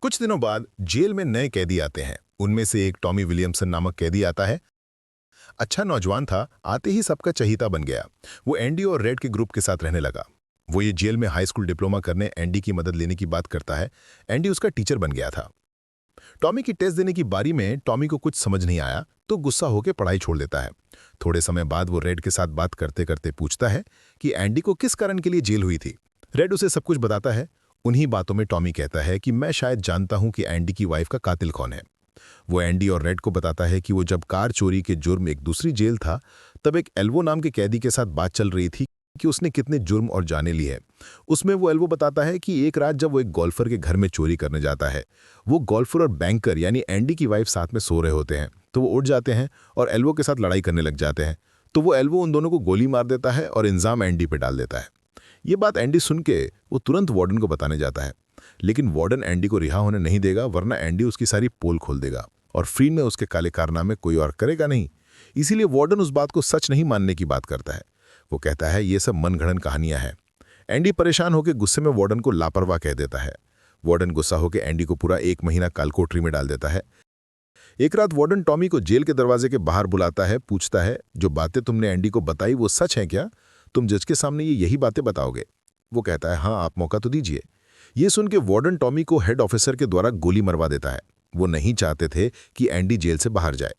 कुछ दिनों बाद जेल में नए कैदी आते हैं। उनमें से एक टॉमी विलियमसन नामक कैदी आता है। अच्छा नौजवान था, आते ही सबका चहीता बन गया। वो एंडी और रेड के ग्रुप के साथ रहने लगा। वो ये जेल में हाई स्कूल डिप्लोमा करने एंडी की मदद लेने की बात करता है। एंडी उसका टीचर बन गया था। टॉमी की टेस्ट देने की बारी में टॉमी को कुछ समझ नहीं आया तो गुस्सा होकर पढ़ाई छोड़ देता है। थोड़े समय बाद वो रेड के साथ बात करते करते पूछता है कि एंडी को किस कारण के लिए जेल हुई थी। रेड उसे सब कुछ बताता है। उन्हीं बातों में टॉमी कहता है कि मैं शायद जानता हूं कि एंडी की वाइफ का कातिल कौन है। वो एंडी और रेड को बताता है कि वो जब कार चोरी के जुर्म एक दूसरी जेल था, तब एक एल्वो नाम के कैदी के साथ बात चल रही थी कि उसने कितने जुर्म और जाने लिए हैं। उसमें वो एल्वो बताता है कि एक रात जब वो एक गोल्फर के घर में चोरी करने जाता है, वो गोल्फर और बैंकर यानी एंडी की वाइफ साथ में सो रहे होते हैं, तो वो उठ जाते हैं और एल्वो के साथ लड़ाई करने लग जाते हैं। तो वो एल्वो उन दोनों को गोली मार देता है और इल्जाम एंडी पे डाल देता है। ये बात एंडी सुन के वो तुरंत वार्डन को बताने जाता है, लेकिन वार्डन एंडी को रिहा होने नहीं देगा, वरना एंडी उसकी सारी पोल खोल देगा और फ्री में उसके काले कारनामे कोई और करेगा नहीं। इसीलिए वार्डन उस बात को सच नहीं मानने की बात करता है। वो कहता है ये सब मनगढ़ंत कहानियां हैं। एंडी परेशान होकर गुस्से में वार्डन को लापरवाह कह देता है। वार्डन गुस्सा होकर एंडी को पूरा 1 महीना कालकोठरी में डाल देता है। एक रात वार्डन टॉमी को जेल के दरवाजे के बाहर बुलाता है, पूछता है जो बातें तुमने एंडी को बताई वो सच है क्या? तुम जज के सामने यही बातें बताओगे? वो कहता है हाँ, आप मौका तो दीजिए। ये सुन के वार्डन टॉमी को हेड ऑफिसर के द्वारा गोली मरवा देता है। वो नहीं चाहते थे कि एंडी जेल से बाहर जाए।